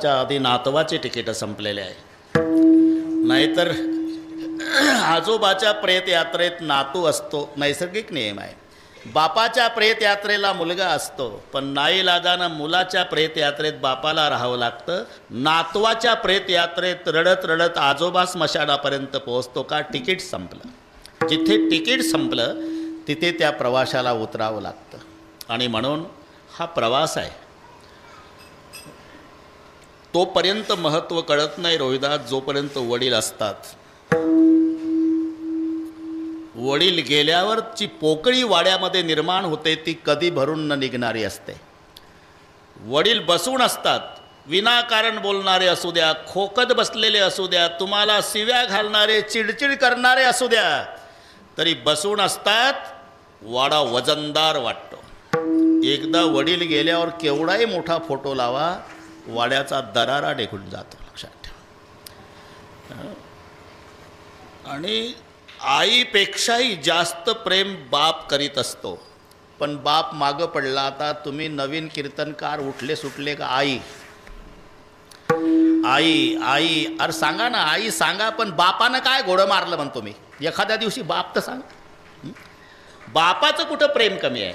आधी नातवाचे तिकीट संपलेले आहे. नाहीतर आजोबाच्या प्रेत यात्रेत नातू असतो, नैसर्गिक नियम आहे. बापाच्या प्रेत यात्रेला मुलगा असतो, पण नाईलाजानं मुलाच्या प्रेत यात्रेत बापाला राहावं लागतं. नातवाच्या प्रेत यात्रेत रडत रडत आजोबा स्मशानापर्यंत पोहोचतो का तिकीट संपलं. जिथे तिकीट संपलं तिथे त्या प्रवाशाला उतरावं लागतं. आणि म्हणून हा प्रवास आहे. तोपर्यंत महत्त्व कळत नाही रोहिदास, जोपर्यंत वडील असतात. वडील गेल्यावरची पोकळी वाड्यामध्ये निर्माण होते, ती कधी भरून न निघणारी असते. वडील बसून असतात, विनाकारण बोलणारे असू द्या, खोकत बसलेले असू द्या, तुम्हाला शिव्या घालणारे, चिडचिड करणारे असू द्या, तरी बसून असतात. वाडा वजनदार वाटतो. एकदा वडील गेल्यावर केवढाही मोठा फोटो लावा, वाड्याचा दरारा निघून जातो, लक्षात ठेवा. आणि आईपेक्षाही जास्त प्रेम बाप करीत असतो. पण बाप मागं पडला. आता तुम्ही नवीन कीर्तनकार उठले सुटले का आई आई आई, अरे सांगा ना, आई सांगा. पण बापानं काय घोडं मारलं म्हणतो मी. एखाद्या दिवशी बाप तर सांग. बापाचं कुठं प्रेम कमी आहे?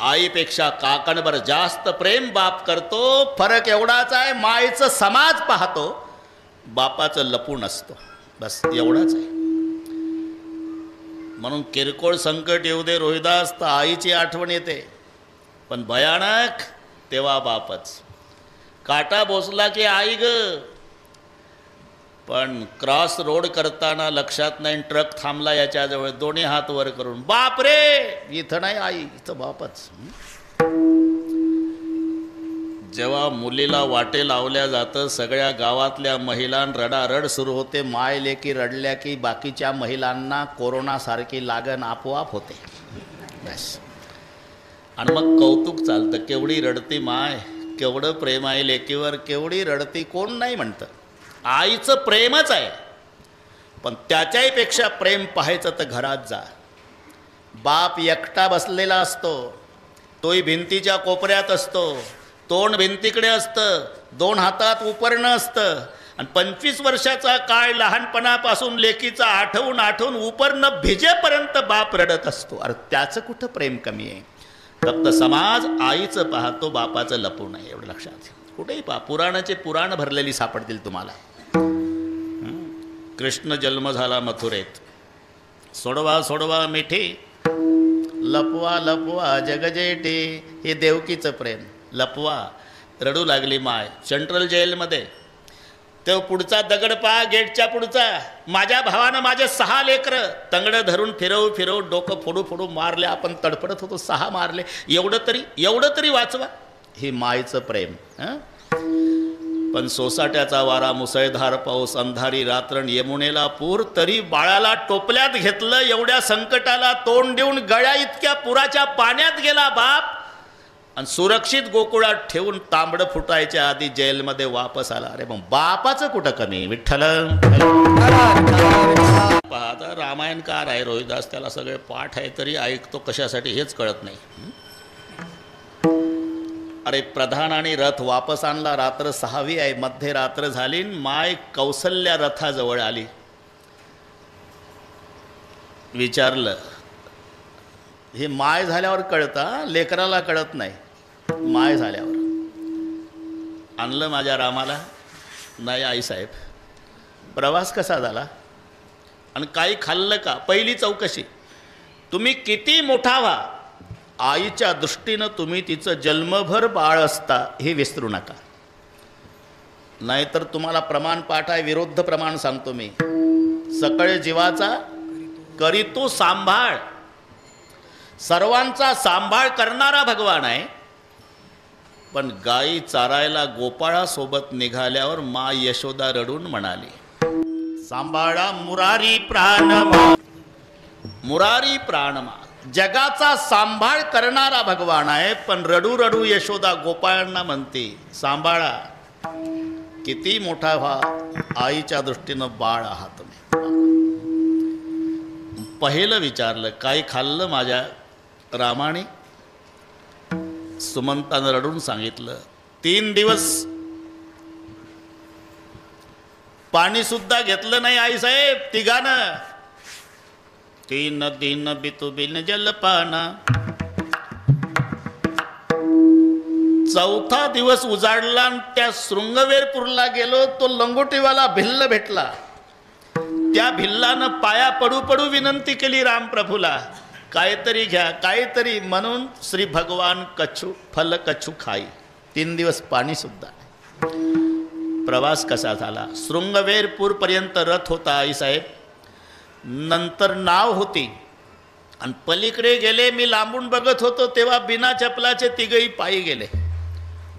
आईपेक्षा काकणभर जास्त प्रेम बाप करतो. फरक एवढाच आहे, मायचं समाज पाहतो, बापाचं लपून असतो. बस एवढाच आहे. म्हणून किरकोळ संकट येऊ दे रोहिदास, तर आईची आठवण येते. पण भयानक तेव्हा बापच. काटा बोसला की आई ग. पण क्रॉस रोड करताना लक्षात नाही, ट्रक थांबला याच्याजवळ, दोन्ही हात वर करून बाप रे, इथं नाही आई, इथं बापच. जेव्हा मुलीला वाटे लावल्या जातं, सगळ्या गावातल्या महिलां रडारड सुरू होते. माय लेकी रडल्या की बाकीच्या महिलांना कोरोनासारखी लागण आपोआप होते. बस. आणि मग कौतुक चालतं, केवढी रडती माय, केवढं प्रेम आहे लेकीवर, केवढी रडती, कोण नाही म्हणतं. आईचं प्रेमच आहे. पण त्याच्याही पेक्षा प्रेम पाहायचं तर घरात जा. बाप एकटा बसलेला असतो, तोही भिंतीच्या कोपऱ्यात असतो, तोंड भिंतीकडे असतं, दोन हातात उपरणं असतं. आणि 25 वर्षाचा काळ लहानपणापासून लेकीचा आठवून आठवून उपरणं भिजेपर्यंत बाप रडत असतो. अरे त्याचं कुठं प्रेम कमी आहे? फक्त समाज आईचं पाहतो, बापाचं लपून आहे. एवढं लक्षात. कुठेही पहा, पुराणाचे पुराण भरलेली सापडतील तुम्हाला. कृष्ण जन्म झाला मथुरेत, सोडवा सोडवा मिठी, लपवा लपवा जगजेठी. हे देवकीचं प्रेम. लपवा, रडू लागली माय सेंट्रल जेलमध्ये. तो पुढचा दगड पहा, गेटच्या पुढचा. माझ्या भावानं माझे 6 लेकरं तंगडं धरून फिरवू फिरवू डोकं फोडू फोडू मारले. आपण तडफडत होतो, 6 मारले. एवढं तरी वाचवा. हे मायचं प्रेम. पण सोसाट्याचा वारा, मुसळधार पाऊस, अंधारी रात्रण, यमुनेला पूर, तरी बाळाला टोपल्यात घेतलं. एवढ्या संकटाला तोंड देऊन गळ्या इतक्या पुराच्या पाण्यात गेला बाप. आणि सुरक्षित गोकुळात ठेवून तांबडं फुटायच्या आधी जेलमध्ये वापस आला. अरे मग बापाचं कुठं कमी? विठ्ठल. पाहता रामायणकार आहे रोहिदास, त्याला सगळे पाठ आहे, तरी ऐकतो कशासाठी हेच कळत नाही. अरे प्रधान आणि रथ वापस आणला. रात्र 6वी आहे, मध्यरात्र झाली. माय कौसल्या रथाजवळ आली. विचारलं, हे माय झाल्यावर कळतं, लेकराला कळत नाही. माय झाल्यावर आणलं माझ्या रामाला. नाही आईसाहेब, प्रवास कसा झाला आणि काही खाल्लं का? पहिली चौकशी, तुम्ही किती मोठा व्हा, आईच्या दृष्टीनं तुम्ही तिचं जन्मभर बाळ असता हे विसरू नका. नाहीतर तुम्हाला प्रमाण पाठ आहे, विरुद्ध प्रमाण सांगतो मी. सकळ जीवाचा करीतो सांभाळ. सर्वांचा सांभाळ करणारा भगवान आहे. पण गाई चारायला गोपाळासोबत निघाल्यावर मा यशोदा रडून म्हणाली, सांभाळा मुरारी प्राणमा. मुरारी प्राणमा. जगाचा सांभाळ करणारा भगवान आहे. पण रडू रडू यशोदा गोपाळांना म्हणते, सांभाळा, किती मोठा व्हा, आईच्या दृष्टीनं बाळ आहात तुम्ही. पहिलं विचारलं, काही खाल्लं माझ्या रामाने? सुमंतानं रडून सांगितलं, 3 दिवस पाणी सुद्धा घेतलं नाही आईसाहेब तिघानं. 3 दिन बितू बिन जलपाना. चौथा दिवस उजाडला आणि त्या शृंगवेरपूरला गेलो. तो लंगोटीवाला भिल्ल भेटला. त्या भिल्लानं पाया पडू पडू विनंती केली रामप्रभूला, काहीतरी घ्या काहीतरी. म्हणून श्री भगवान कछू फल कछू खाई. 3 दिवस पाणी सुद्धा. प्रवास कसा झाला? शृंगवेरपूर पर्यंत रथ होता आईसाहेब. नंतर नाव होती आणि पलीकडे गेले. मी लांबून बघत होतो तेव्हा बिना चपलाचे तिघही पायी गेले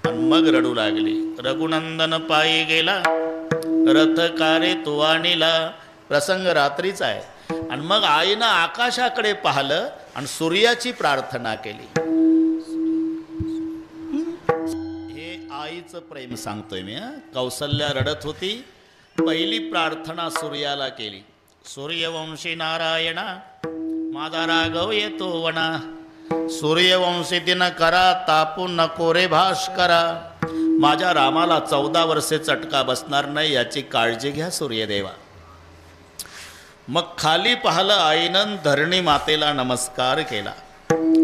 आणि मग रडू लागली. रघुनंदन पायी गेला रथ कारे तू आणीला. प्रसंग रात्रीचा आहे. आणि मग आईनं आकाशाकडे पाहिलं आणि सूर्याची प्रार्थना केली. हे आईचं प्रेम सांगतोय मी. कौसल्या रडत होती. पहिली प्रार्थना सूर्याला केली. सूर्यवंशी नारायणा माझा राघव येतो वना. सूर्यवंशी दिन करा तापू नको रे भास्करा. माझ्या रामाला 14 वर्षे चटका बसणार नाही याची काळजी घ्या सूर्यदेवा. मग खाली पाहिलं आईनं. धरणी मातेला नमस्कार केला.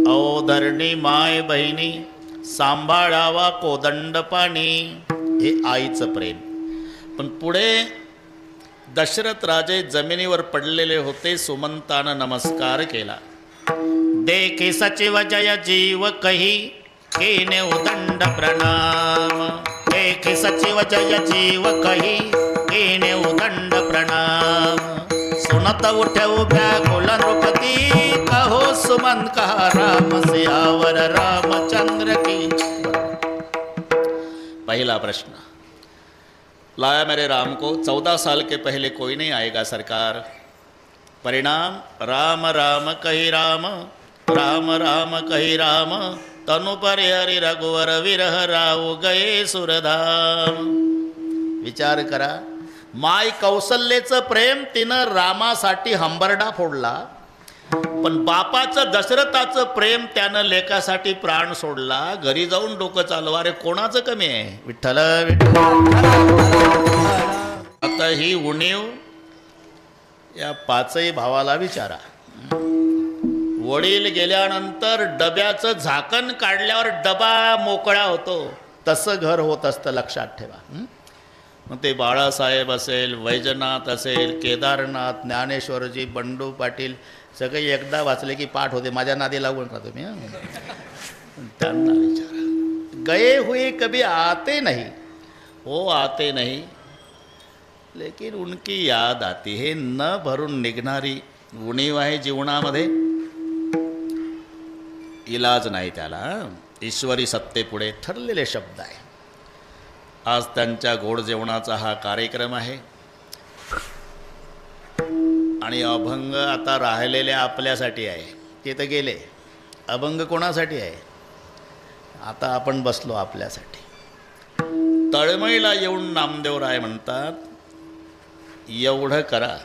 ओ धरणी माय बहिणी सांभाळावा कोदंड पाणी. हे आईचं प्रेम. पण पुढे दशरथ राजे जमिनीवर पडलेले होते. सुमंतानं नमस्कार केला. देखे सचिव जय जीव कही केने उदंड प्रणाम. देखे सचिव जय जीव कही केने उदंड प्रणाम. सुनत उठे उभ्या गोल नृपती कहो सुमंत कहा राम सियावर रामचंद्र की. पहला प्रश्न, लाया मेरे राम को 14 साल के पहले कोई नहीं आएगा सरकार. परिणाम राम राम कही राम राम राम कही राम. तनु पर हरि रघुवर विरह राव गए सुरधाम. विचार करा. माय कौसल्येचं प्रेम तिनं रामासाठी हंबरडा फोडला. पण बापाचं दशरथाचं प्रेम त्यानं लेकासाठी प्राण सोडला. घरी जाऊन डोकं चालवा. अरे कोणाचं कमी आहे? विठ्ठल विठ्ठल. आता ही उणीव या 5ही भावाला विचारा. वडील गेल्यानंतर डब्याचं झाकण काढल्यावर डबा मोकळा होतो. तसं घर होत असतं, लक्षात ठेवा. मग ते बाळासाहेब असेल, वैजनाथ असेल, केदारनाथ, ज्ञानेश्वरजी, बंडू पाटील सगळे एकदा वाचले की पाठ होते. माझ्या नादी लागून राहतो मी. त्यांना विचारा. गए हुए कभी आते नहीं. हो आते नहीं लेकिन उनकी याद आती. हे न भरून निघणारी उणीव आहे जीवनामध्ये. इलाज नाही त्याला. ईश्वरी सत्तेपुढे ठरलेले शब्द आहे. आज त्यांच्या गोड जेवणाचा हा कार्यक्रम आहे. आणि अभंग आता राहिलेले आपल्यासाठी आहे. ते तर गेले. अभंग कोणासाठी आहे? आता आपण बसलो आपल्यासाठी. तळमळीला येऊन नामदेवराय म्हणतात एवढं करा.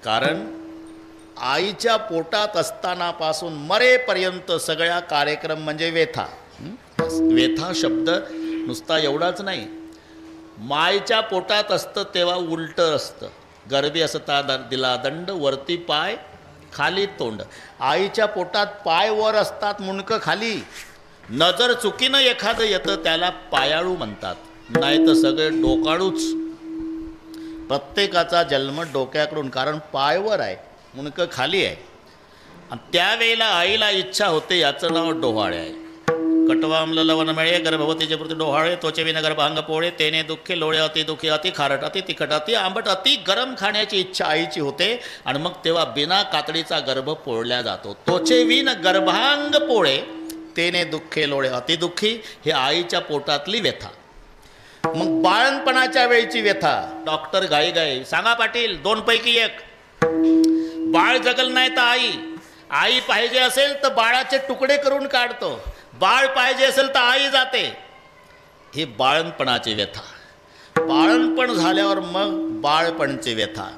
कारण आईच्या पोटात असतानापासून मरेपर्यंत सगळ्या कार्यक्रम म्हणजे व्यथा. व्यथा शब्द नुसता एवढाच नाही. मायच्या पोटात असतं तेव्हा उलटं असतं. गर्भी असता दिला दंड वरती पाय खाली तोंड. आईच्या पोटात पाय वर असतात, मुंडकं खाली. नजर चुकीनं एखादं येतं त्याला पायाळू म्हणतात. नाही तर सगळे डोकाळूच. प्रत्येकाचा जन्म डोक्याकडून. कारण पाय वर आहे, मुंडकं खाली आहे. आणि त्यावेळेला आईला इच्छा होते. याचं नाव डोहाळे आहे. कटवांबल लवण मिळे गर्भवतीचे प्रती डोहाळे. त्वचे विन गर्भांग पोळे. तेने दुःखे लोळे अति दुःखी अति खारट अति तिखट अति आंबट अति गरम खाण्याची इच्छा आईची होते. आणि मग तेव्हा बिना कातडीचा गर्भ पोळल्या जातो. त्वचे विन गर्भांग पोळे तेने दुःखे लोळे अति दुःखी. हे आईच्या पोटातली व्यथा. मग बाळणपणाच्या वेळची व्यथा. डॉक्टर घाई घाई सांगा पाटील 2 पैकी 1. बाळ जगल नाही तर आई पाहिजे असेल तर बाळाचे तुकडे करून काढतो. बाळ पाहिजे असेल तर आई जाते. ही बाळणपणाची व्यथा. बाळणपण झाल्यावर मग बाळपणची व्यथा.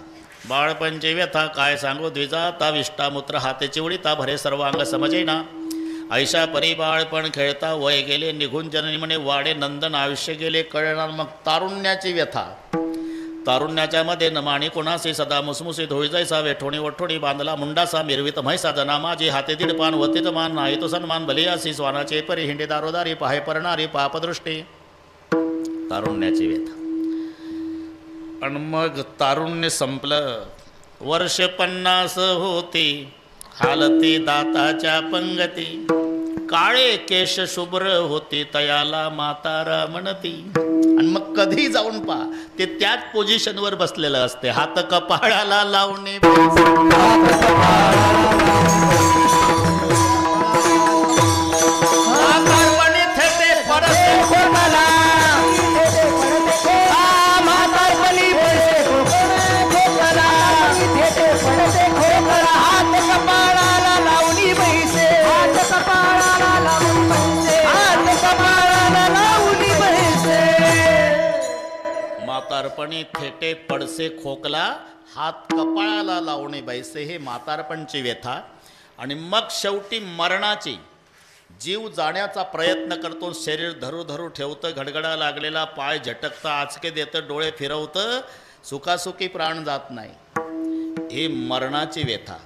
बाळपणची व्यथा काय सांगू द्विजा. ता विष्टामूत्र हाते चिवडी ता भरे सर्वांग समजेना. ऐशा परी बाळपण खेळता वय गेले निघून जननी म्हणे वाडे नंदन आयुष्य गेले कळणार. मग तारुण्याची व्यथा. तारुण्याच्या मध्ये नमाणी कोणासे सदा मुसमुसीत होई जायसा वेठोणी वठोणी बांधला मुंडासा मिरवित म्हैसा जना माझी हाते दीड पान वतीत मान नाही तो सन्मान बलियासी स्वानाचे परी हिंडे दारोदारी पाहे परणारी पापदृष्टी. तारुण्याची व्यथा. आणि मग तारुण्य संपलं. वर्ष 50 होती हालती दाताच्या पंगती. काळे केश शुभ्र होती तयाला म्हातारा म्हणती. आणि मग कधी जाऊन पहा ते त्याच पोझिशनवर बसलेलं असते. हात कपाळाला लावणे म्हातारपणी थेटे पडसे खोकला हात कपाळाला लावणे बैसे हे म्हातारपणची व्यथा. आणि मग शेवटी मरणाची जीव जाण्याचा प्रयत्न करतो. शरीर धरू धरू ठेवतं. घडघडा लागलेला पाय झटकतं. आचके देतं. डोळे फिरवतं. सुखासुखी प्राण जात नाही. ही मरणाची व्यथा.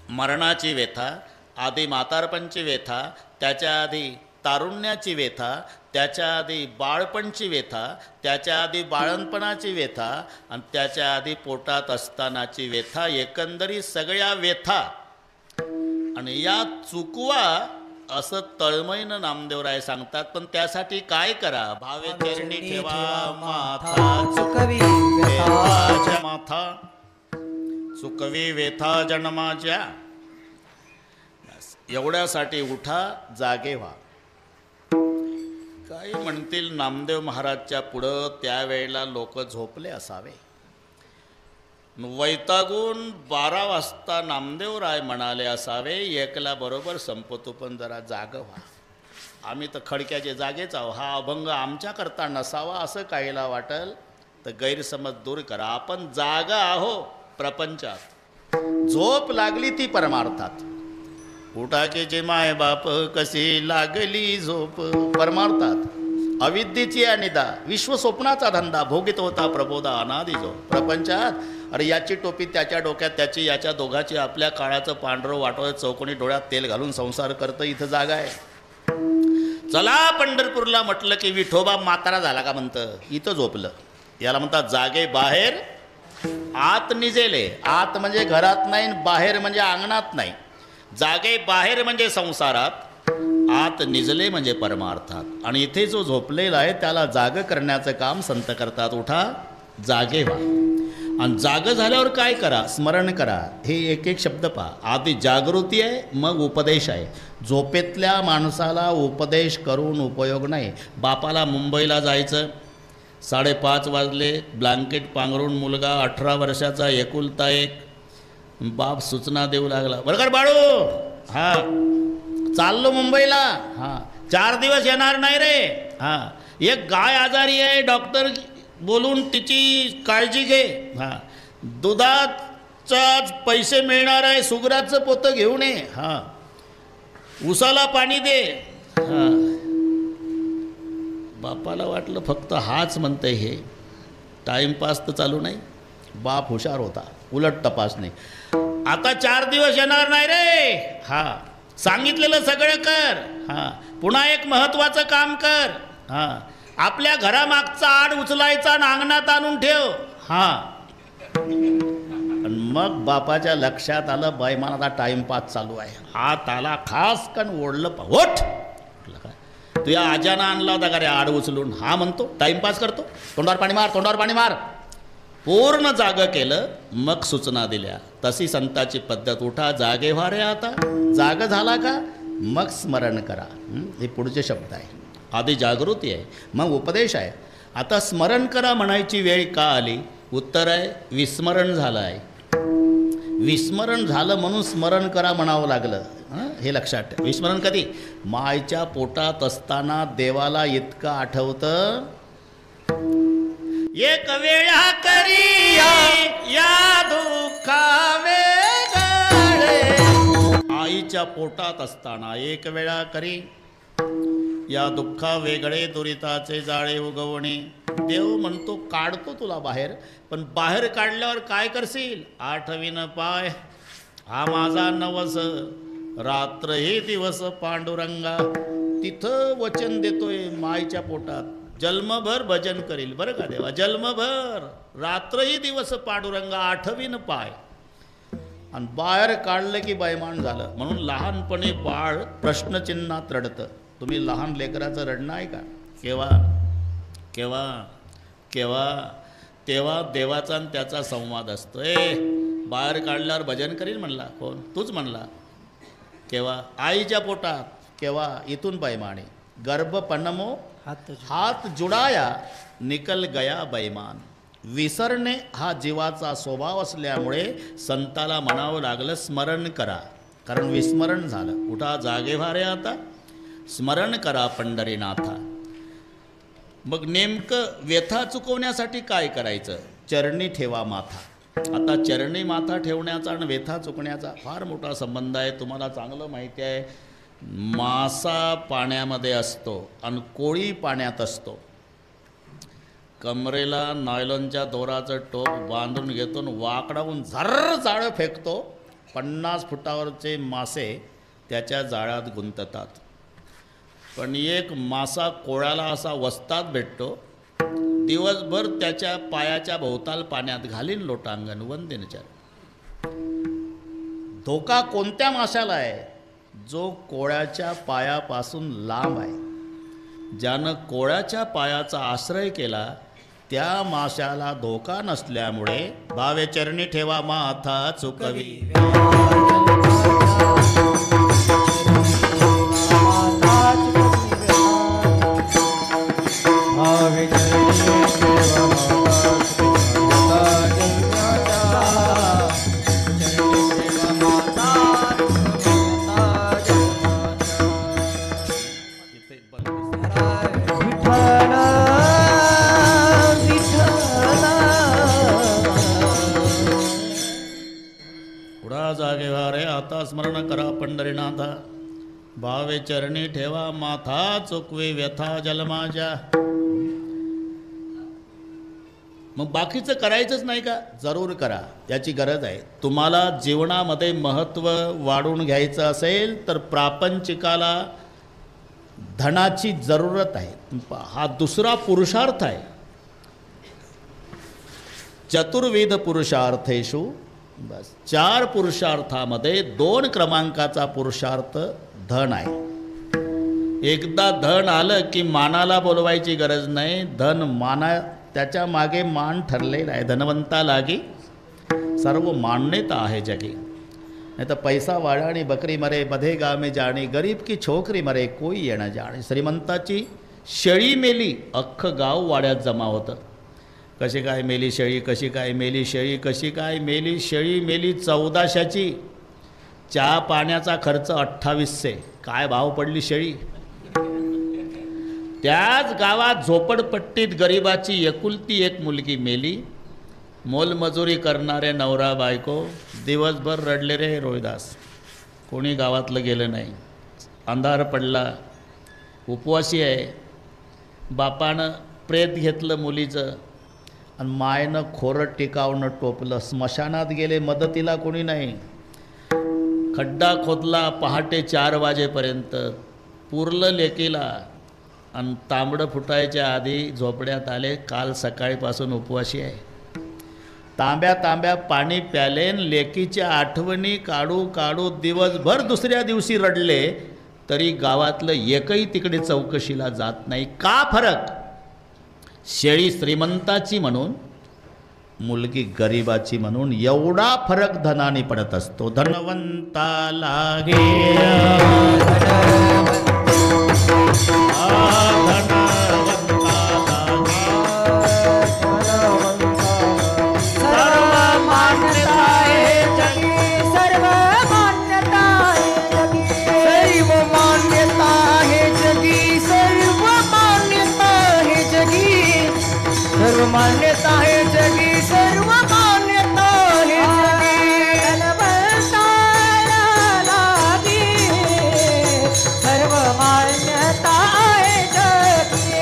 मरणाची व्यथा. आधी म्हातारपणची व्यथा, त्याच्या आधी तारुण्याची व्यथा, त्याच्या आधी बाळपणची व्यथा, त्याच्या आधी बाळणपणाची व्यथा आणि त्याच्या आधी पोटात असतानाची व्यथा. एकंदरीत सगळ्या व्यथा. आणि या चुकवा असं तळमळीनं नामदेवराय सांगतात. पण त्यासाठी काय करा? भावे चरणी ठेवा माथा चुकवी माथा चुकवी व्यथा जन्माच्या. एवढ्यासाठी उठा जागे व्हा. काही म्हणतील नामदेव महाराजच्या पुढं त्यावेळेला लोक झोपले असावे. वैतागून 12 वाजता नामदेवराय म्हणाले असावे 1ला बरोबर संपतो पण जरा जाग व्हा. आम्ही तर खडक्याचे जागेच आहो. हा अभंग आमच्याकरता नसावा असं काहीला वाटेल तर गैरसमज दूर करा. आपण जागा आहो प्रपंचात. झोप लागली ती परमार्थात. उठा की जे माय बाप कशी लागली झोप परमार्थात. अविद्येची अनिदा विश्व स्वप्नाचा धंदा भोगित होता प्रबोधा अनादी जो प्रपंचात. अरे याची टोपी त्याच्या डोक्यात त्याची याच्या दोघाची आपल्या काळाचं पांढरं वाटोळं चौकोनी डोळ्यात तेल घालून संसार करतं. इथं जागा आहे. चला पंढरपूरला म्हटलं की विठोबा म्हातारा झाला का म्हणतं. इथं झोपलं. याला म्हणतात जागे बाहेर आत निजेले. आत म्हणजे घरात नाही, बाहेर म्हणजे अंगणात नाही. जागे बाहेर म्हणजे संसारात, आत निजले म्हणजे परमार्थात. आणि इथे जो झोपलेला आहे त्याला जाग करण्याचं काम संत करतात. उठा जागे व्हा. आणि जाग झाल्यावर काय करा? स्मरण करा. हे एक एक शब्द पहा. आधी जागृती आहे मग उपदेश आहे. झोपेतल्या माणसाला उपदेश करून उपयोग नाही. बापाला मुंबईला जायचं 5:30 वाजले. ब्लँकेट पांघरून मुलगा 18 वर्षाचा एकुलता एक. बाप सूचना देऊ लागला. बरं बाळू. हां चाललो मुंबईला. हां 4 दिवस येणार नाही रे. हां एक गाय आजारी आहे डॉक्टर बोलून तिची काळजी घे. हां दुधाचा पैसे मिळणार आहे सुगराचं पोतं घेऊन ये. हां उसाला पाणी दे. हां बापाला वाटलं फक्त हाच म्हणते हे टाईमपास तर चालू नाही. बाप हुशार होता. उलट तपासणी. आता 4 दिवस येणार नाही रे. हां सांगितलेलं सगळं कर. हां पुन्हा एक महत्त्वाचं काम कर. हां आपल्या घरामागचा आड उचलायचा आणि अंगणात आणून ठेव. हां मग बापाच्या लक्षात आलं बैमानाचा टाईमपास चालू आहे. हात आला खास कण ओढलं. ओठ तू या आजाना आणला होता का रे आड उचलून. हा म्हणतो टाईमपास करतो. तोंडावर पाणी मार तोंडावर पाणी मार. पूर्ण जाग केलं. मग सूचना दिल्या. तशी संताची पद्धत. उठा जागे व्हा रे. आता जाग झाला का मग स्मरण करा. हे पुढचे शब्द आहे. आधी जागृती आहे मग उपदेश आहे. आता स्मरण करा म्हणायची वेळ का आली? उत्तर आहे विस्मरण झालं आहे. विस्मरण झालं म्हणून स्मरण करा म्हणावं लागलं. हे लक्षात ठेवा. विस्मरण कधी? मायच्या पोटात असताना देवाला इतकं आठवतं. एक वेळा करी या दुःखा वेगळे. आईच्या पोटात असताना एक वेळा करी या दुःखा वेगळे दुरिताचे जाळे उगवणे. देव म्हणतो काढतो तुला बाहेर, पण बाहेर काढल्यावर काय करशील? आठवीन पाय हा माझा नवस, रात्र हे दिवस पांडुरंगा. तिथं वचन देतोय मायच्या पोटात, जन्मभर भजन करील बरं का देवा, जन्मभर रात्रही दिवस पांडुरंगा आठवीन पाय. आणि बाहेर काढलं की बैमान झालं. म्हणून लहानपणी बाळ प्रश्नचिन्हात रडतं. तुम्ही लहान लेकराचं रडणं आहे का? केव्हा केव्हा केव्हा तेव्हा देवाचा आणि त्याचा संवाद असतो. बाहेर काढल्यावर भजन करील म्हणला कोण? तूच म्हणला. केव्हा? आईच्या पोटात. केव्हा? इथून बैमाने गर्भ पन्नमो हात जुडाया निकल गया बैमान. विसरणे हा जीवाचा स्वभाव असल्यामुळे संताला म्हणावं लागलं स्मरण करा, कारण विस्मरण झालं. उठा जागे भारे आता, स्मरण करा पंढरीनाथा. मग नेमकं व्यथा चुकवण्यासाठी काय करायचं? चरणी ठेवा माथा. आता चरणी माथा ठेवण्याचा आणि व्यथा चुकण्याचा फार मोठा संबंध आहे. तुम्हाला चांगलं माहिती आहे, मासा पाण्यामध्ये असतो आणि कोळी पाण्यात असतो. कमरेला नायलॉनच्या दोराचं टोप बांधून घेतो आणि वाकडावून झर्र जाळं फेकतो. 50 फुटावरचे मासे त्याच्या जाळ्यात गुंततात. पण एक मासा कोळ्याला असा वस्तात भेटतो, दिवसभर त्याच्या पायाच्या भोवताल पाण्यात घालीन लोटांगण वंदेनचार. धोका कोणत्या माशाला आहे? जो कोळ्याच्या पायापासून लांब आहे. ज्यानं कोळ्याच्या पायाचा आश्रय केला त्या माशाला धोका नसल्यामुळे भावे चरणी ठेवा माथा चुकवी. जागे वारे आता स्मरण करा पंढरीनाथा. भावे चरणी ठेवा माथा चुकवे व्यथा जलमाजा. मग बाकीचं करायचंच नाही का? जरूर करा, याची गरज आहे. तुम्हाला जीवनामध्ये महत्त्व वाढून घ्यायचं असेल तर प्रापंचिकाला धनाची जरूरत आहे. हा दुसरा पुरुषार्थ आहे. चतुर्विध पुरुषार्थेषु, बस 4 पुरुषार्थामध्ये 2 क्रमांकाचा पुरुषार्थ धन आहे. एकदा धन आलं की मानाला बोलवायची गरज नाही. धन माना, त्याच्या मागे मान ठरलेला आहे. धनवंता लागी सर्व मान्यता आहे जगी. नाही तर पैसा वाढा आणि बकरी मरे बधे गाव में जाणी, गरीब की छोकरी मरे कोई येणं जाणे. श्रीमंताची शेळी मेली अख्खं गाव वाड्यात जमा होतं. कशी काय मेली शेळी, कशी काय मेली शेळी, कशी काय मेली शेळी? मेली 1400ची. चहा पाण्याचा खर्च 2800. काय भाव पडली शेळी? त्याच गावात झोपडपट्टीत गरिबाची एकुलती एक मुलगी मेली. मोलमजुरी करणारे नवरा बायको दिवसभर रडले रे रोहिदास. कोणी गावातलं गेलं नाही. अंधार पडला, उपवासी आहे. बापानं प्रेत घेतलं मुलीचं आणि मायनं खोरं टिकावणं टोपलं. स्मशानात गेले, मदतीला कोणी नाही. खड्डा खोदला पहाटे 4 वाजेपर्यंत, पुरलं लेकीला आणि तांबडं फुटायच्या आधी झोपड्यात आले. काल सकाळीपासून उपवासी आहे. तांब्या तांब्या पाणी प्यालेन. लेकीच्या आठवणी काढू काढू दिवसभर दुसऱ्या दिवशी रडले, तरी गावातलं एकही तिकडे चौकशीला जात नाही. का फरक? शेळी श्रीमंताची म्हणून, मुलगी गरिबाची म्हणून. एवढा फरक धनाने पडत असतो. धनवंता लागे मान्यता है जगी, सर्व मान्यता है जगी. धनवंताला लागी सर्व मान्यता है जगी,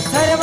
सर्व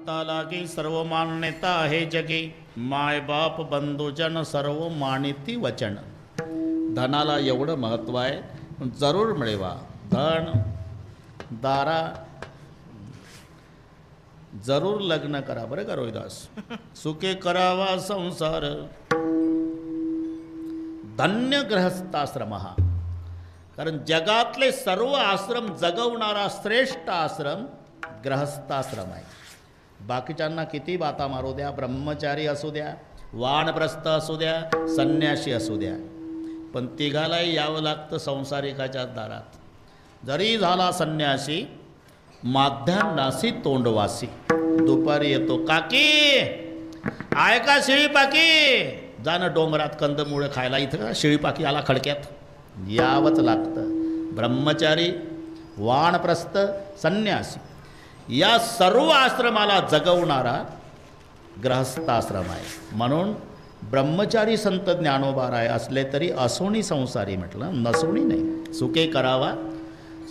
भगवंता लागी सर्व मान्यता आहे जगी, माय बाप बंधुजन सर्व मानिती वचन. धनाला एवढं महत्त्व आहे, जरूर मिळवा. धन दारा जरूर लग्न करा बरं का रोहिदास. सुखे करावा संसार, धन्य गृहस्थाश्रम हा. कारण जगातले सर्व आश्रम जगवणारा श्रेष्ठ आश्रम गृहस्थाश्रम आहे. बाकीच्यांना किती बाता मारू द्या, ब्रह्मचारी असू द्या, वानप्रस्थ असू द्या, संन्यासी असू द्या, पण तिघालाही यावं लागतं संसारिकाच्या दारात. जरी झाला संन्यासी माध्यान्नासी तोंडवासी. दुपारी येतो, काकी आहे का शिळीपाकी, जाणं डोंगरात कंदमुळे खायला. इथं का शिळीपाकी आला खडक्यात, यावंच लागतं. ब्रह्मचारी, वानप्रस्थ, संन्यासी या सर्व आश्रमाला जगवणारा गृहस्थाश्रम आहे. म्हणून ब्रह्मचारी संत ज्ञानोबा राय असले तरी असोनी संसारी म्हटलं, नसोनी नाही. सुखे करावा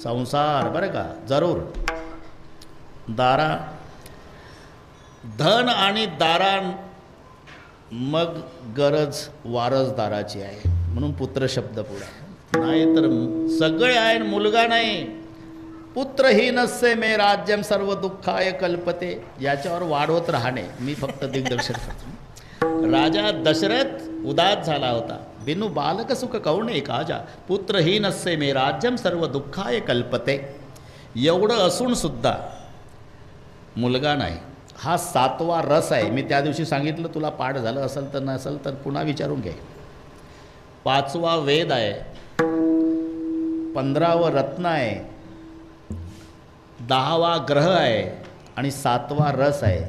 संसार बरं का जरूर. दारा धन आणि दारा मग गरज वारसदाराची आहे, म्हणून पुत्र शब्द पुढे. नाही तर सगळे आहे, मुलगा नाही. पुत्रहीनस्य मे राज्यम सर्व दुःखाय कल्पते. याच्यावर वाढवत राहणे, मी फक्त दिग्दर्शन करतो. राजा दशरथ उदास झाला होता. बिनु बालक सुख कौणे काजा, पुत्रहीनस्य मे राज्यम सर्व दुःखाय कल्पते. एवढं असून सुद्धा मुलगा नाही. हा 7वा रस आहे. मी त्या दिवशी सांगितलं तुला पाठ झालं असेल तर नसेल तर पुन्हा विचारून घे. 5वा वेद आहे, 15वं रत्न आहे, 10वा ग्रह आहे आणि 7वा रस आहे.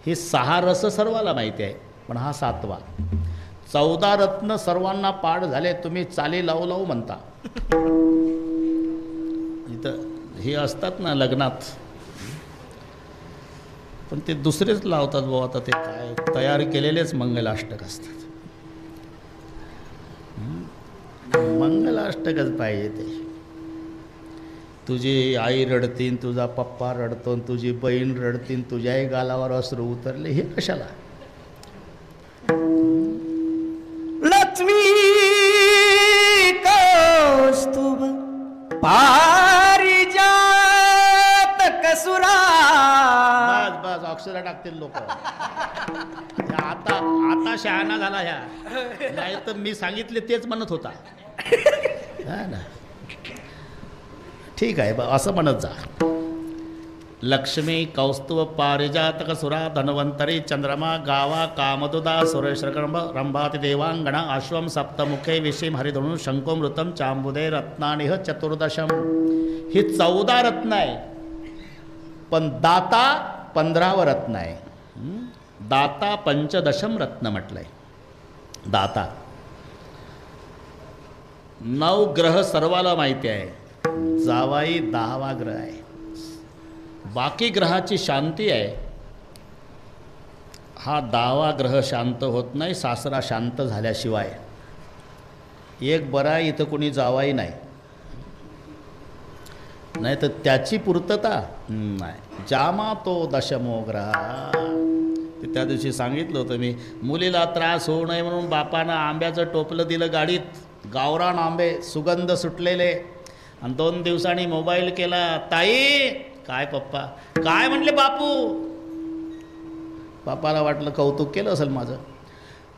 हे 6 रस सर्वाला माहिती आहे, पण हा 7वा. 14 रत्न सर्वांना पाठ झाले. तुम्ही चाली लावू लावू म्हणता. इथं हे असतात ना लग्नात, पण ते दुसरेच लावतात भाऊ. आता ते काय तयार केलेलेच मंगलाष्टक असतात. मंगलाष्टकच पाहिजे ते. तुझी आई रडतीन, तुझा पप्पा रडतो, तुझी बहीण रडतीन, तुझ्याही गालावर अश्रू उतरले, हे कशाला? लक्ष्मी कौस्तुभ पारिजात कसुरा. बस बस अक्षरा टाकतील लोक. आता शहाणा झाला ह्या, नाही तर मी सांगितले तेच म्हणत होता. हा ना, ठीक आहे असं म्हणत जा. लक्ष्मी कौस्तुभ पारिजातक सुरा धन्वंतरी चंद्रमा गावा कामदुदा सुरेश रंभाति देवांगणा अश्वम सप्तमुखे विषीम हरिधनु शंकोमृतम चांबुदे रत्नानिह चतुर्दशम. ही 14 रत्न आहे, पण दाता 15वं रत्न आहे. दाता पंचदशम रत्न म्हटलंय. दाता 9 ग्रह सर्वाला माहिती आहे. जावाई 10वा ग्रह आहे. बाकी ग्रहाची शांती आहे. हा 10वा ग्रह शांत होत नाही सासरा शांत झाल्याशिवाय. एक बरा इथं कोणी जावाई नाही, नाही तर त्याची पूर्तता नाही. जामा तो दशमो ग्रह. ते त्या दिवशी सांगितलं होतं मी. मुलीला त्रास होऊ नये म्हणून बापानं आंब्याचं टोपलं दिलं गाडीत, गावरान आंबे सुगंध सुटलेले. आणि 2 दिवसांनी मोबाईल केला, ताई काय पप्पा काय म्हणले बापू. बापाला वाटलं कौतुक केलं असेल माझं.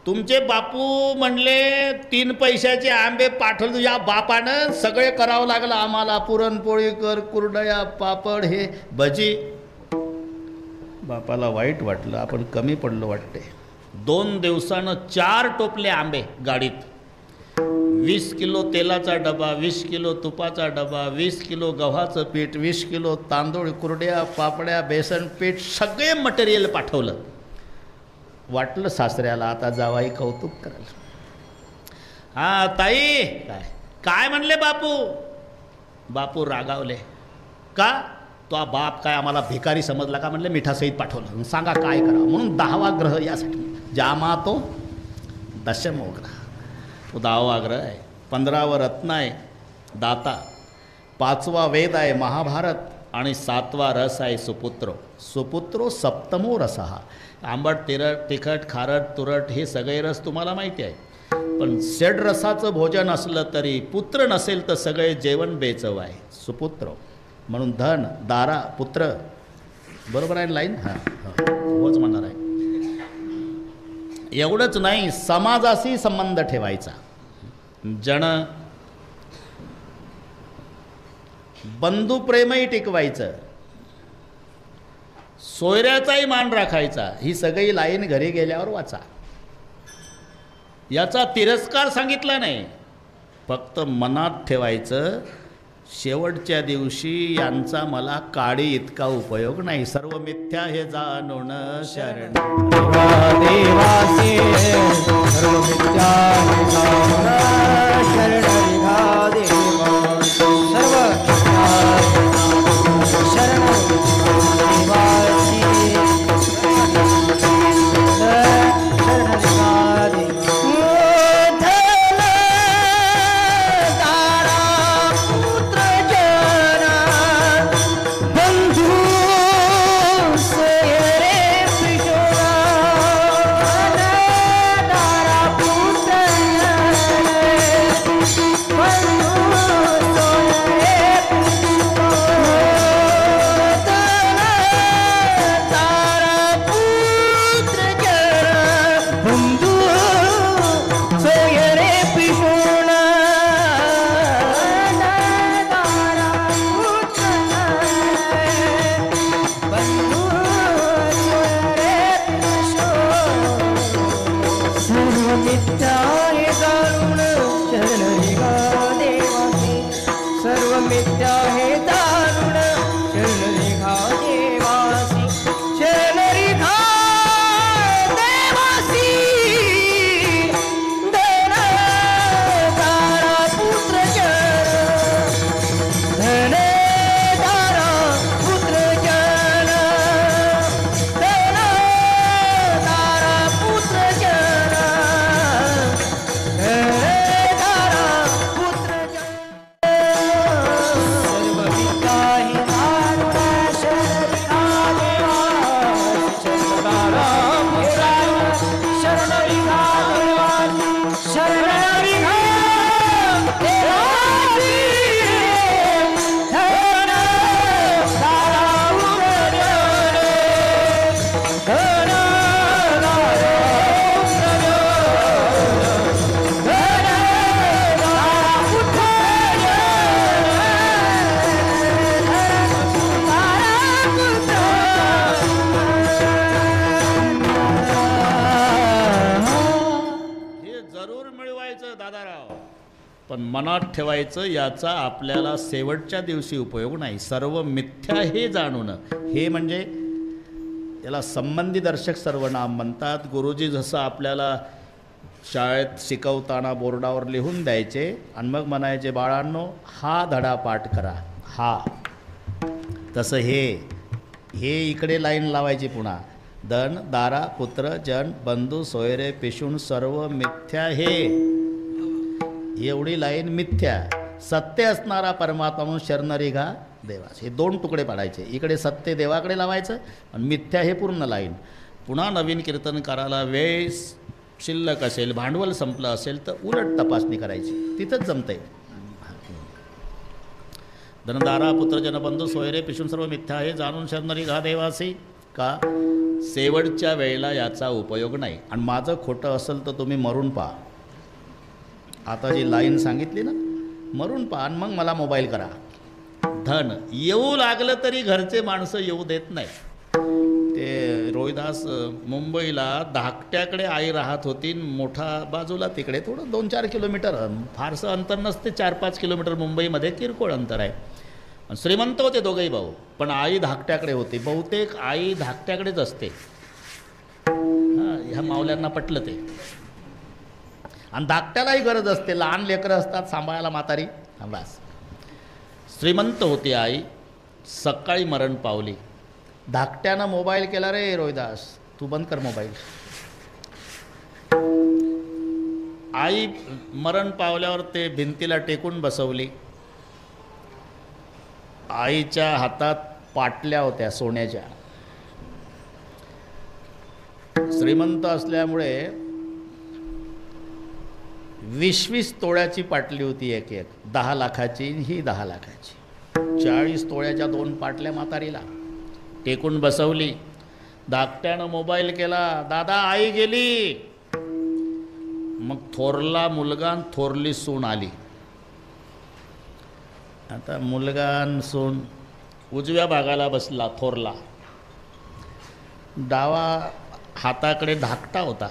तुमचे बापू म्हणले 3 पैशाचे आंबे पाठवले तुझ्या बापानं. सगळे करावं लागलं आम्हाला, पुरणपोळी कर, कुरडया, पापड, हे भजी. बापाला वाईट वाटलं, आपण कमी पडलो वाटते. 2 दिवसानं 4 टोपले आंबे गाडीत. 20 किलो तेलाचा डबा, 20 किलो तुपाचा डबा, 20 किलो गव्हाचं पीठ, 20 किलो तांदूळ, कुरड्या, पापड्या, बेसन पीठ, सगळे मटेरियल पाठवलं. वाटलं सासऱ्याला आता जावाई कौतुक करायला. हा ताई काय काय म्हणले बापू. बापू रागावले. का तो बाप काय आम्हाला भिकारी समजला का. म्हणले मिठासहित पाठवलं, सांगा काय करावं. म्हणून 10वा ग्रह यासाठी. जामा तो दशमो ग्रह, तो 10वा ग्रह आहे. 15वं रत्न आहे दाता. 5वा वेद आहे महाभारत. आणि 7वा रस आहे सुपुत्रो. सुपुत्रो सप्तमो रसहा. आंबट, तिखट, खारट, तुरट हे सगळे रस तुम्हाला माहिती आहे. पण षड्रसाचं भोजन असलं तरी पुत्र नसेल तर सगळे जेवण बेचव आहे. सुपुत्रो म्हणून धन, दारा, पुत्र. बरोबर आहे लाईन? हां होच म्हणणार आहे. एवढंच नाही, समाजाशी संबंध ठेवायचा. जण बंधुप्रेमही टिकवायचं, सोयऱ्याचाही मान राखायचा. ही सगळी लाईन घरी गेल्यावर वाचा. याचा तिरस्कार सांगितला नाही, फक्त मनात ठेवायचं शेवटच्या दिवशी यांचा मला काडी इतका उपयोग नाही. सर्व मिथ्या हे जाणून शरण देवासी सर्व मिथ्या शरण निघा देवा. सर्व शरण देवासी शरण निघा देवा. पण मनात ठेवायचं याचा आपल्याला शेवटच्या दिवशी उपयोग नाही. सर्व मिथ्या हे जाणून. हे म्हणजे याला संबंधीदर्शक सर्वनाम म्हणतात. गुरुजी जसं आपल्याला शाळेत शिकवताना बोर्डावर लिहून द्यायचे आणि मग म्हणायचे बाळांनो हा धडा पाठ करा. हा तसं हे इकडे लाईन लावायची पुन्हा. धन, दारा, पुत्र, जन, बंधू, सोयरे, पिशून सर्व मिथ्या हे. एवढी लाईन मिथ्या. सत्य असणारा परमात्मा म्हणून शरणरिघा देवास. हे 2 तुकडे पाडायचे. इकडे सत्य देवाकडे लावायचं आणि मिथ्या हे पूर्ण लाईन. पुन्हा नवीन कीर्तनकाराला वेळ शिल्लक असेल, भांडवल संपलं असेल तर उलट तपासणी करायची. तिथंच जमतंय. धनदारा, पुत्र, जनबंधू, सोयरे, पिशून सर्व मिथ्या हे जाणून शरणरिघा देवासी. का? शेवटच्या वेळेला याचा उपयोग नाही. आणि माझं खोटं असेल तर तुम्ही मरून पहा. आता जी लाईन सांगितली ना, मरून पहा आणि मग मला मोबाईल करा. धन येऊ लागलं तरी घरचे माणसं येऊ देत नाही. ते रोहिदास मुंबईला धाकट्याकडे आई राहत होती. मोठा बाजूला तिकडे थोडं 2-4 किलोमीटर, फारसं अंतर नसते. 4-5 किलोमीटर मुंबईमध्ये किरकोळ अंतर आहे. श्रीमंत होते दोघेही भाऊ, पण आई धाकट्याकडे होती. बहुतेक आई धाकट्याकडेच असते. ह्या मावल्यांना पटलं ते. आणि धाकट्यालाही गरज असते. लहान लेकरं असतात सांभाळायला म्हातारी. बस. श्रीमंत होती आई, सकाळी मरण पावली. धाकट्यानं मोबाईल केला, रे रोहिदास तू बंद कर मोबाईल. आई मरण पावल्यावर ते भिंतीला टेकून बसवली. आईच्या हातात पाटल्या होत्या सोन्याच्या. श्रीमंत असल्यामुळे 20-20 तोळ्याची पाटली होती, एक 10 लाखाची, ही 10 लाखाची. 40 तोळ्याच्या 2 पाटल्या म्हातारीला टेकून बसवली. धाकट्यानं मोबाईल केला, दादा आई गेली. मग थोरला मुलगा आणि थोरली सून आली. आता मुलगा आणि सून उजव्या भागाला बसला थोरला, डावा हाताकडे धाकटा होता.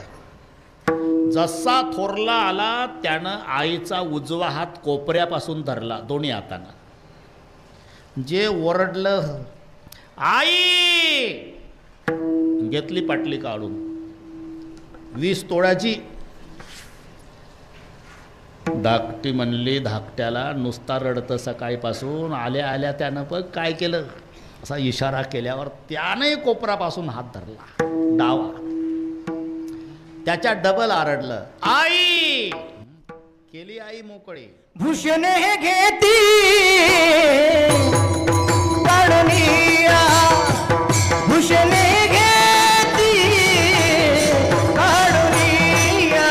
जसा थोरला आला त्यानं आईचा उजवा हात कोपऱ्यापासून धरला दोन्ही हातानं. जे ओरडलं आई, घेतली पाटली काढून 20 तोळ्याची. धाकटी म्हणली धाकट्याला, नुसता रडतं सकाळीपासून, आल्या आल्या त्यानं पण काय केलं, असा इशारा केल्यावर त्याने कोपरापासून हात धरला डावा. त्याच्या डबल आरडलं आई. केली आई मोकळी. भूषण हे घेती काढणिया, भूषण हे घेती काढणिया,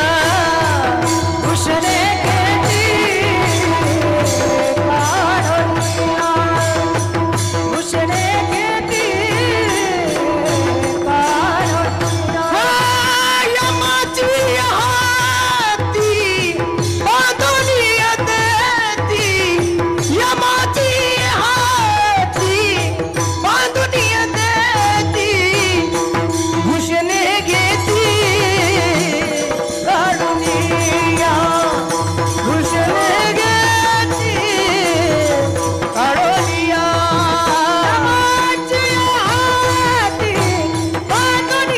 भूषण हे घेती काढणिया, भूषण हे घेती काढणिया. यमाची हाती बांधून देती, यमाची हाती बांधून देती, भूषण घेती काढणिया, भूषण घेती काढणिया. यमाची हाती बांधून